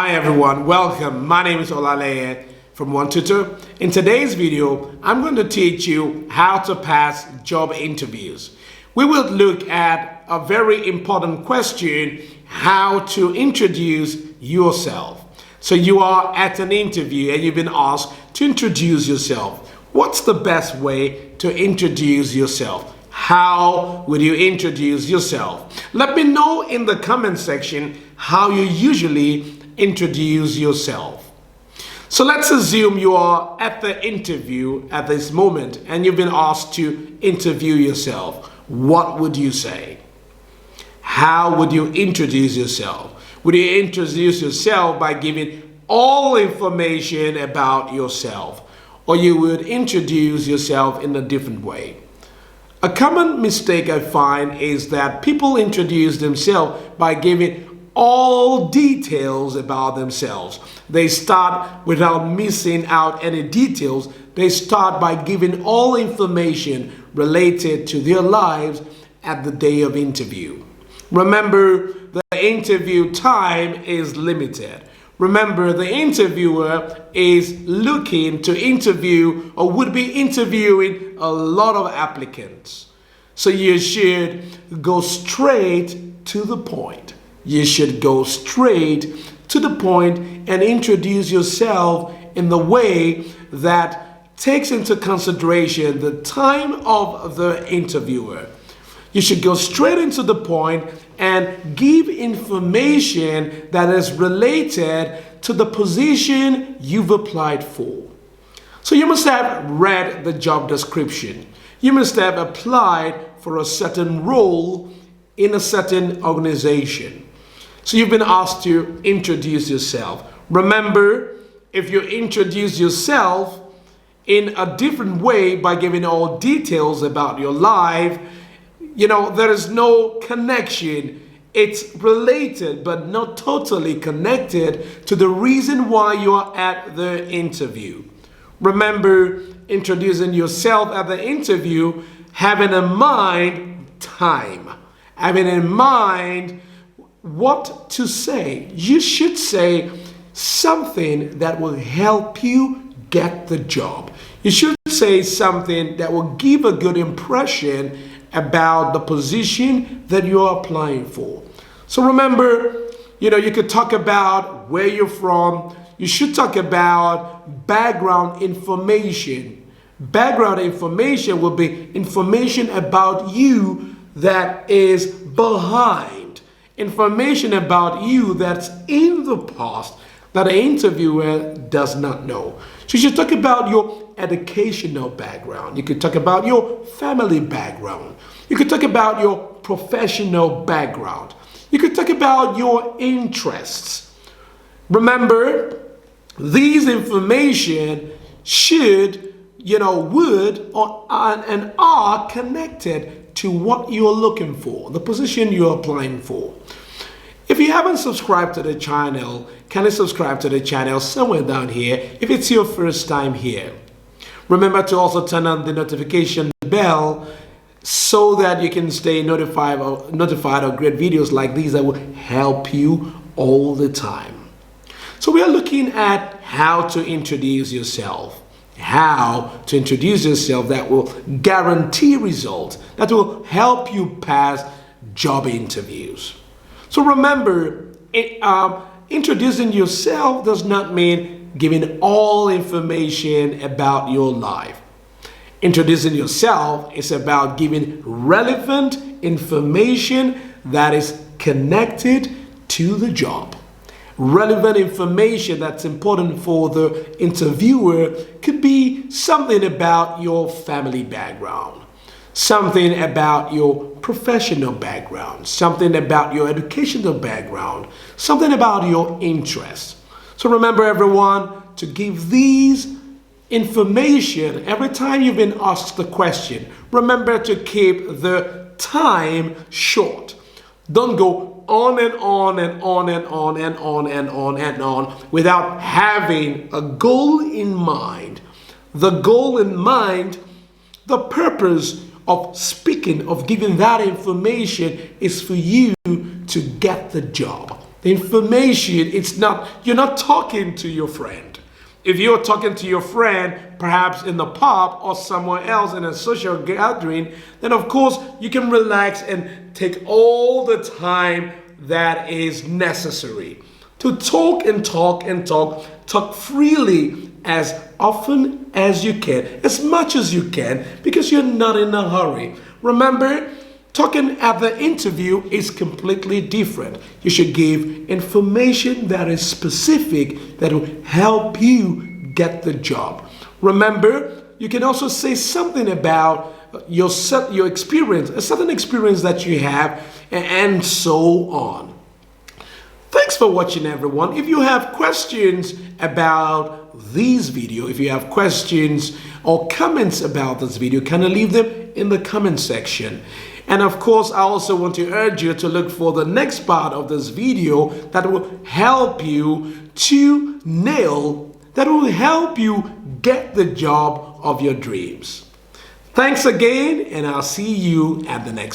Hi everyone, welcome. My name is Olaleye from One Tutor. In today's video, I'm going to teach you how to pass job interviews. We will look at a very important question, how to introduce yourself. So you are at an interview and you've been asked to introduce yourself. What's the best way to introduce yourself? How would you introduce yourself? Let me know in the comment section how you usually introduce yourself. So let's assume you are at the interview at this moment and you've been asked to interview yourself. What would you say? How would you introduce yourself? Would you introduce yourself by giving all information about yourself? Or you would introduce yourself in a different way? A common mistake I find is that people introduce themselves by giving all details about themselves. They start without missing out any details. They start by giving all information related to their lives at the day of interview. Remember, the interview time is limited. Remember, the interviewer is looking to interview or would be interviewing a lot of applicants. So you should go straight to the point. You should go straight to the point and introduce yourself in the way that takes into consideration the time of the interviewer. You should go straight into the point and give information that is related to the position you've applied for. So you must have read the job description. You must have applied for a certain role in a certain organization. So you've been asked to introduce yourself. Remember, if you introduce yourself in a different way by giving all details about your life, there is no connection. It's related but not totally connected to the reason why you are at the interview. Remember, introducing yourself at the interview, having in mind time, having in mind what to say. You should say something that will help you get the job. You should say something that will give a good impression about the position that you're applying for. So remember, you could talk about where you're from. You should talk about background information. Background information will be information about you that is behind. Information about you that's in the past that an interviewer does not know. So you should talk about your educational background. You could talk about your family background. You could talk about your professional background. You could talk about your interests. Remember, these information should, would or and are connected to what you're looking for, the position you're applying for. If you haven't subscribed to the channel, kindly subscribe to the channel somewhere down here if it's your first time here. Remember to also turn on the notification bell so that you can stay notified of great videos like these that will help you all the time. So we are looking at how to introduce yourself. How to introduce yourself that will guarantee results, that will help you pass job interviews. So remember, introducing yourself does not mean giving all information about your life. Introducing yourself is about giving relevant information that is connected to the job. Relevant information that's important for the interviewer could be something about your family background, something about your professional background, something about your educational background, something about your interests. So remember, everyone, to give these information every time you've been asked the question. Remember to keep the time short. Don't go on and on and on and on and on and on and on without having a goal in mind. The goal in mind, the purpose of speaking, of giving that information is for you to get the job. The information, you're not talking to your friend. If you're talking to your friend, perhaps in the pub or somewhere else in a social gathering, then of course you can relax and take all the time that is necessary to talk and talk and talk. Talk freely as often as you can, as much as you can, because you're not in a hurry. Remember, talking at the interview is completely different. You should give information that is specific, that will help you get the job. Remember, you can also say something about your experience, a certain experience that you have, and so on. Thanks for watching, everyone. If you have questions about this video, if you have questions or comments about this video, kindly leave them in the comment section. And of course, I also want to urge you to look for the next part of this video that will help you get the job of your dreams. Thanks again, and I'll see you at the next one.